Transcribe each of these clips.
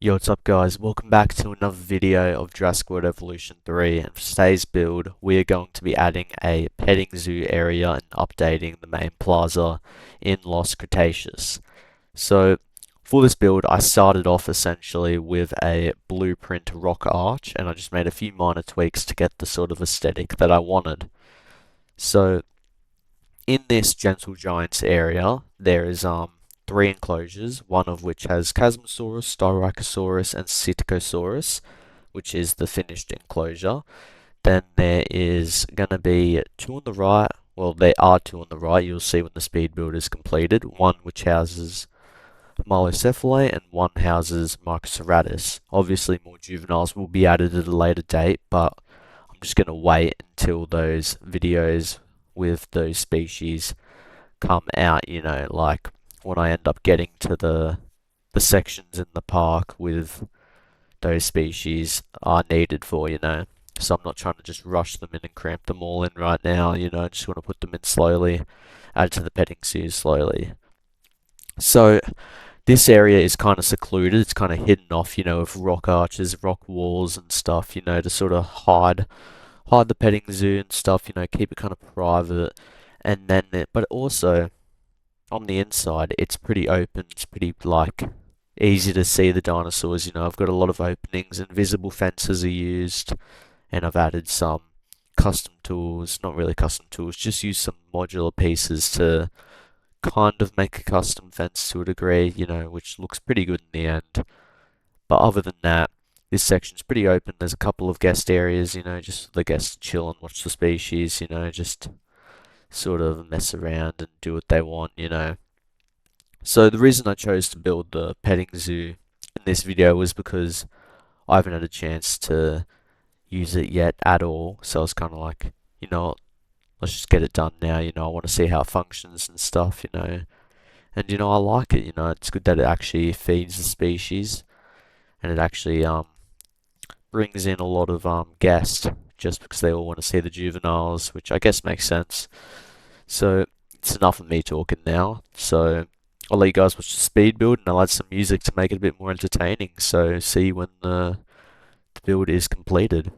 Yo, what's up guys? Welcome back to another video of Jurassic World Evolution 3, and for today's build we are going to be adding a petting zoo area and updating the main plaza in Las Cretaceous. So for this build I started off essentially with a blueprint rock arch, and I just made a few minor tweaks to get the sort of aesthetic that I wanted. So in this Gentle Giants area there is three enclosures, one of which has Chasmosaurus, Styracosaurus, and Psittacosaurus, which is the finished enclosure. Then there is going to be two on the right. Well, there are two on the right, you'll see when the speed build is completed. One which houses Malocephalae and one houses Microceratus. Obviously more juveniles will be added at a later date, but I'm just going to wait until those videos with those species come out, like when I end up getting to the sections in the park with those species are needed for. So I'm not trying to just rush them in and cramp them all in right now, I just want to put them in slowly, add to the petting zoo slowly. So this area is kind of secluded, it's kind of hidden off, with rock arches, rock walls and stuff, to sort of hide the petting zoo and stuff, keep it kind of private. And then, but also on the inside, it's pretty open. It's pretty easy to see the dinosaurs. I've got a lot of openings, invisible fences are used, and I've added some custom tools. Not really custom tools, just use some modular pieces to kind of make a custom fence to a degree. Which looks pretty good in the end. But other than that, this section's pretty open. There's a couple of guest areas, just for the guests to chill and watch the species. Just sort of mess around and do what they want. So the reason I chose to build the petting zoo in this video was because I haven't had a chance to use it yet at all. So I was kind of like, let's just get it done now. I want to see how it functions and stuff. And I like it. It's good that it actually feeds the species, and it actually brings in a lot of guests just because they all want to see the juveniles, which I guess makes sense. So it's enough of me talking now. So I'll let you guys watch the speed build, and I'll add some music to make it a bit more entertaining. So see you when the build is completed.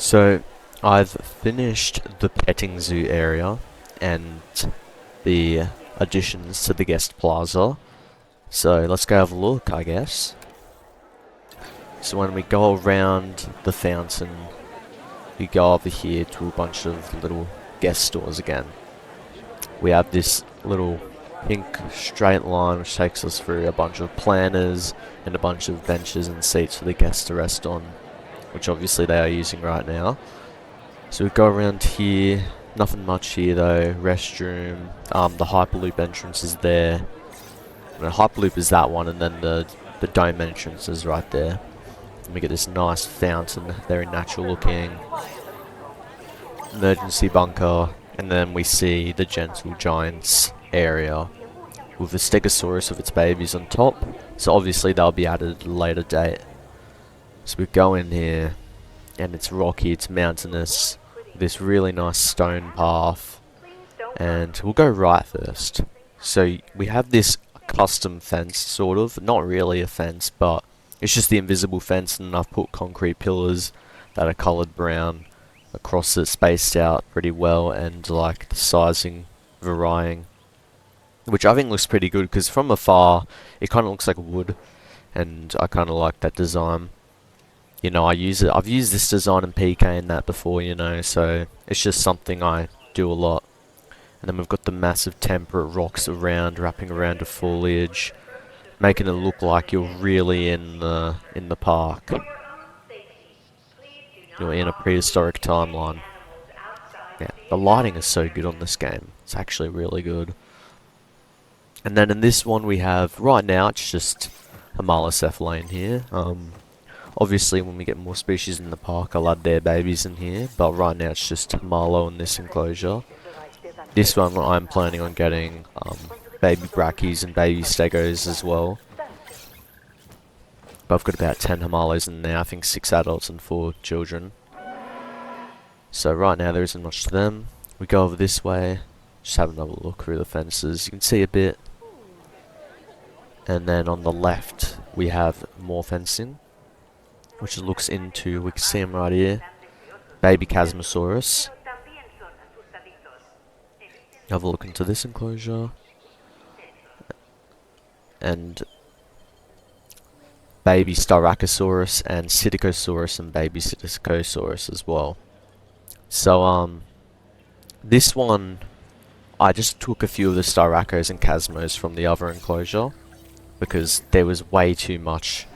So I've finished the petting zoo area and the additions to the guest plaza. So let's go have a look, I guess. So when we go around the fountain, we go over here to a bunch of little guest stores again. We have this little pink straight line which takes us through a bunch of planters and a bunch of benches and seats for the guests to rest on, which obviously they are using right now. So we go around here, nothing much here though. Restroom, the Hyperloop entrance is there. And the Hyperloop is that one, and then the dome entrance is right there. And we get this nice fountain, very natural looking. Emergency bunker, and then we see the Gentle Giants area with the Stegosaurus with its babies on top. So obviously they'll be added at a later date. So we go in here, and it's rocky, it's mountainous, this really nice stone path, and we'll go right first. So we have this custom fence, sort of, not really a fence, but it's just the invisible fence, and I've put concrete pillars that are coloured brown across it, spaced out pretty well, and like the sizing varying, which I think looks pretty good, because from afar it kind of looks like wood, and I kind of like that design. You know, I've used this design in PK and that before, you know, so it's just something I do a lot. And then we've got the massive temperate rocks around, wrapping around the foliage, making it look like you're really in the park. You're in a prehistoric timeline. Yeah, the lighting is so good on this game. It's actually really good. And then in this one we have, right now it's just Himalocephalane here. Obviously when we get more species in the park I'll add their babies in here, but right now it's just Himalo in this enclosure. This one I'm planning on getting baby Brackies and baby Stegos as well. But I've got about 10 Himalos in there, I think 6 adults and 4 children. So right now there isn't much to them. We go over this way, just have another look through the fences, you can see a bit. And then on the left we have more fencing, which looks into, we can see him right here, baby Chasmosaurus. Have a look into this enclosure. And baby Styracosaurus and Psittacosaurus and baby Psittacosaurus as well. So this one, I just took a few of the Styracos and Chasmos from the other enclosure, because there was way too much,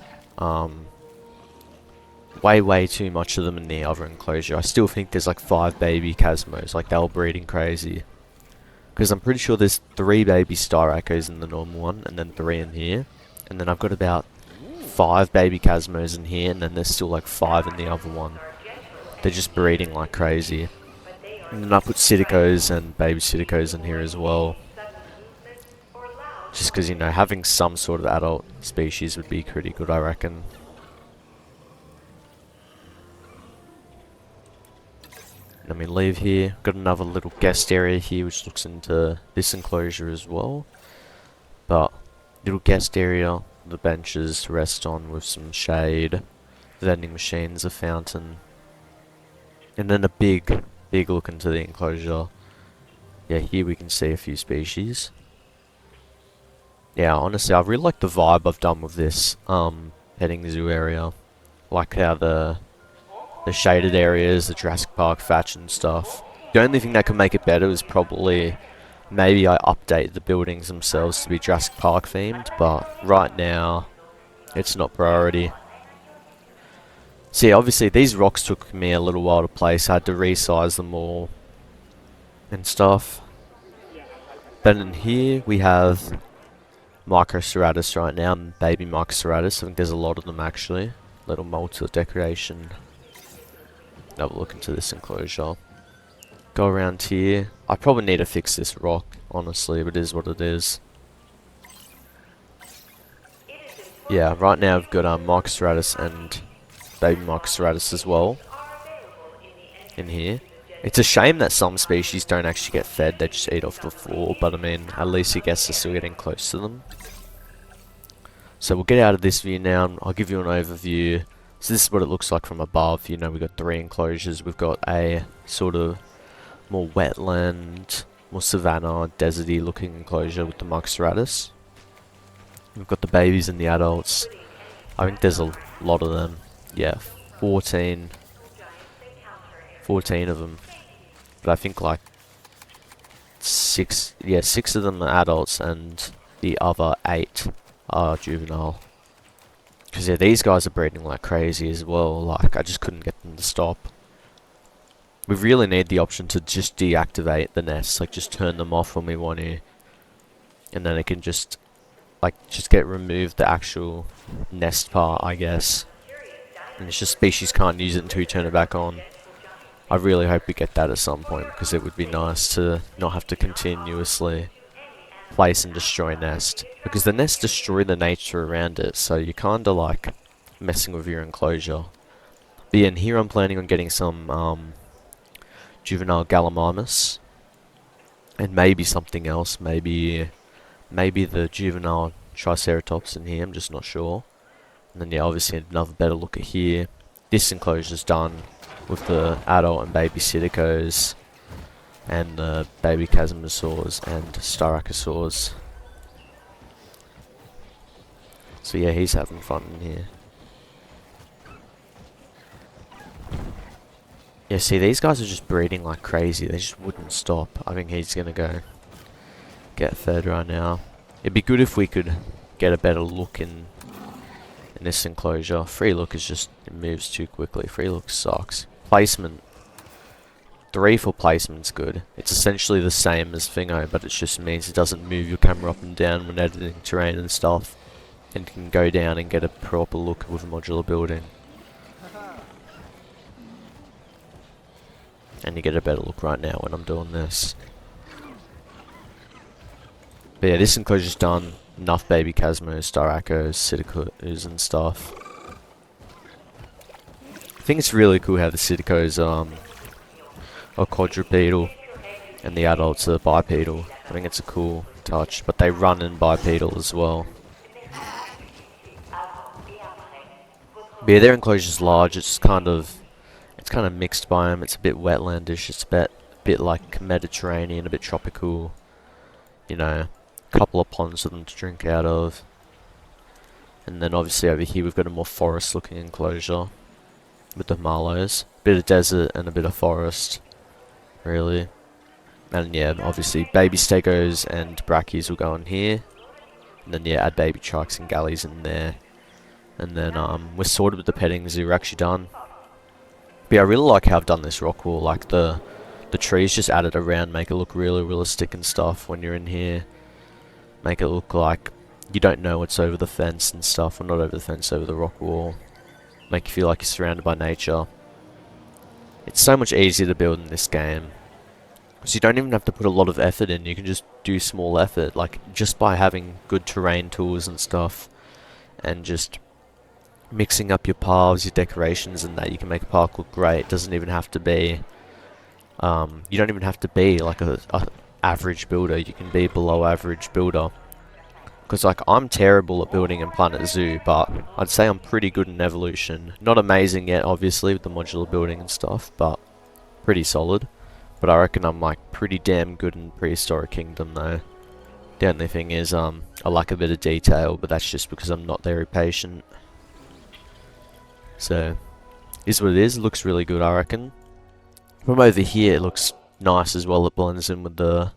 way too much of them in the other enclosure. I still think there's like 5 baby Chasmos, like they were breeding crazy. Because I'm pretty sure there's 3 baby Styracos in the normal one, and then 3 in here. And then I've got about 5 baby Chasmos in here, and then there's still like 5 in the other one. They're just breeding like crazy. And then I put Psittacos and baby Psittacos in here as well. Just because, you know, having some sort of adult species would be pretty good, I reckon. Then we leave here. Got another little guest area here which looks into this enclosure as well. But little guest area, the benches to rest on with some shade, vending machines, a fountain, and then a big look into the enclosure. Yeah, here we can see a few species. Yeah, honestly, I really like the vibe I've done with this petting zoo area. Like how the shaded areas, the Jurassic Park thatch and stuff. The only thing that could make it better is probably maybe I update the buildings themselves to be Jurassic Park themed, but right now it's not priority. See, obviously these rocks took me a little while to place. I had to resize them all and stuff. Then in here we have Microceratus right now, baby Microceratus. I think there's a lot of them actually. Little multi decoration. Have a look into this enclosure. Go around here. I probably need to fix this rock, honestly, but it is what it is. Yeah, right now I've got Microceratus and baby Microceratus as well in here. It's a shame that some species don't actually get fed, they just eat off the floor, but I mean, at least I guess they're still getting close to them. So we'll get out of this view now, and I'll give you an overview, So this is what it looks like from above. You know, we've got 3 enclosures. We've got a sort of more wetland, more savanna, deserty looking enclosure with the Microceratus. We've got the babies and the adults. I think there's a lot of them. Yeah, 14 of them. But I think like 6 of them are adults and the other 8 are juvenile. Because yeah, these guys are breeding like crazy as well. Like, I just couldn't get them to stop. We really need the option to just deactivate the nests, like just turn them off when we want to. And then it can just get removed the actual nest part, I guess. And it's just species can't use it until you turn it back on. I really hope we get that at some point, because it would be nice to not have to continuously place and destroy nest. Because the nests destroy the nature around it, so you're kinda like messing with your enclosure. But yeah, and here I'm planning on getting some juvenile Gallimimus. And maybe something else, maybe the juvenile Triceratops in here, I'm just not sure. And then yeah, obviously another better look at here. This enclosure's done with the adult and baby Psittacos and the baby Chasmosaurs and Styracosaurs. So yeah, he's having fun in here. Yeah, see, these guys are just breeding like crazy. They just wouldn't stop. I think he's gonna go get fed right now. It'd be good if we could get a better look in this enclosure. Free look is just, it moves too quickly. Free look sucks. Placement. 3 for placement's good. It's essentially the same as Thingo, but it just means it doesn't move your camera up and down when editing terrain and stuff. And you can go down and get a proper look with a modular building. And you get a better look right now when I'm doing this. But yeah, this enclosure's done. Enough baby Chasmos, Styracos, Psittacos and stuff. I think it's really cool how the Psittacos are quadrupedal and the adults are bipedal. I think it's a cool touch, but they run in bipedal as well. But yeah, their enclosure's large. It's kind of mixed biome. It's a bit wetlandish. It's a bit like Mediterranean, a bit tropical. You know, a couple of ponds for them to drink out of. And then obviously over here we've got a more forest-looking enclosure with the Marlows. Bit of desert and a bit of forest, really. And yeah, obviously baby Stegos and Bracchies will go in here. And then yeah, add baby Trikes and Galleys in there. And then we're sorted with the petting zoo. We're actually done. But yeah, I really like how I've done this rock wall. Like the trees just added around, make it look really realistic and stuff when you're in here. Make it look like you don't know what's over the fence and stuff. Well, not over the fence, over the rock wall. Make you feel like you're surrounded by nature. It's so much easier to build in this game. Because you don't even have to put a lot of effort in. You can just do small effort. Like, just by having good terrain tools and stuff. And just mixing up your paths, your decorations and that, you can make a park look great. It doesn't even have to be you don't even have to be like a average builder. You can be below average builder. Because like, I'm terrible at building in Planet Zoo, but I'd say I'm pretty good in Evolution. Not amazing yet, obviously, with the modular building and stuff, but pretty solid. But I reckon I'm like pretty damn good in Prehistoric Kingdom though. The only thing is I lack a bit of detail, but that's just because I'm not very patient. So, is what it is. It looks really good, I reckon. From over here, it looks nice as well. It blends in with the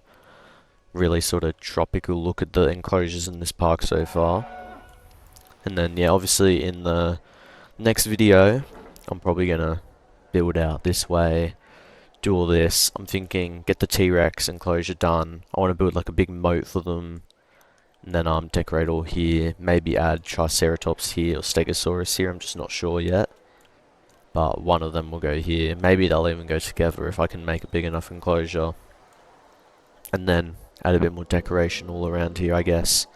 really sort of tropical look at the enclosures in this park so far. And then, yeah, obviously in the next video, I'm probably going to build out this way, do all this. I'm thinking, get the T-Rex enclosure done. I want to build like a big moat for them. And then decorate all here, maybe add Triceratops here or Stegosaurus here, I'm just not sure yet. But one of them will go here. Maybe they'll even go together if I can make a big enough enclosure. And then add a bit more decoration all around here, I guess.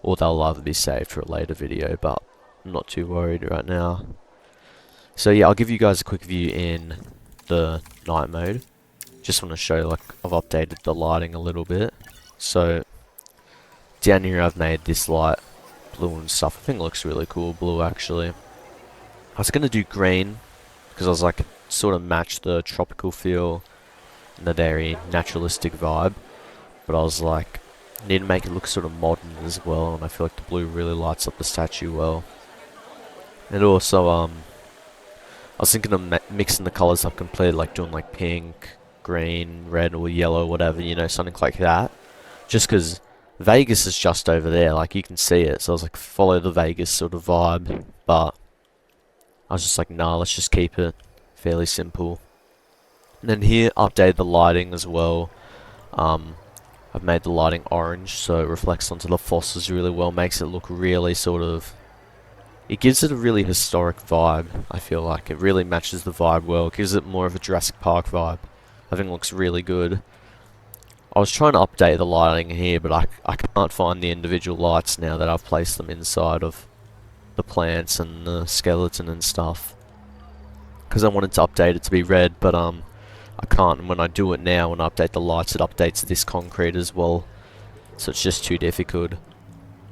Or they'll either be saved for a later video, but I'm not too worried right now. So yeah, I'll give you guys a quick view in the night mode. Just want to show, like, I've updated the lighting a little bit. So down here I've made this light blue and stuff. I think it looks really cool blue actually. I was gonna do green because I was like sort of match the tropical feel and the very naturalistic vibe, but I was like, I need to make it look sort of modern as well, and I feel like the blue really lights up the statue well. And also, I was thinking of mixing the colors up completely, like doing like pink, green, red, or yellow, whatever, you know, something like that. Just because Vegas is just over there, like you can see it, so I was like, follow the Vegas sort of vibe, but I was just like, nah, let's just keep it fairly simple. And then here, update the lighting as well. Um, I've made the lighting orange, so it reflects onto the fossils really well, makes it look really sort of... It gives it a really historic vibe, I feel like. It really matches the vibe well. It gives it more of a Jurassic Park vibe. I think it looks really good. I was trying to update the lighting here, but I can't find the individual lights now that I've placed them inside of the plants and the skeleton and stuff. Because I wanted to update it to be red, but I can't. And when I do it now, when I update the lights, it updates this concrete as well. So it's just too difficult.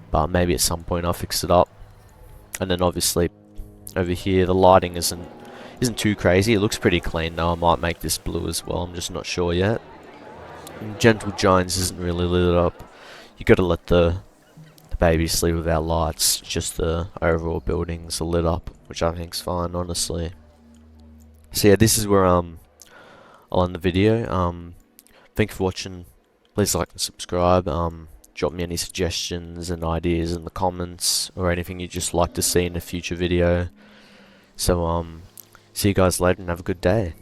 But maybe at some point I'll fix it up. And then obviously over here the lighting isn't too crazy. It looks pretty clean though. I might make this blue as well. I'm just not sure yet. And Gentle Giants isn't really lit up. You got to let the baby sleep without lights. Just the overall buildings are lit up, which I think's fine, honestly. So yeah, this is where I'll end the video. Thank you for watching. Please like and subscribe. Drop me any suggestions and ideas in the comments, or anything you'd just like to see in a future video. So see you guys later and have a good day.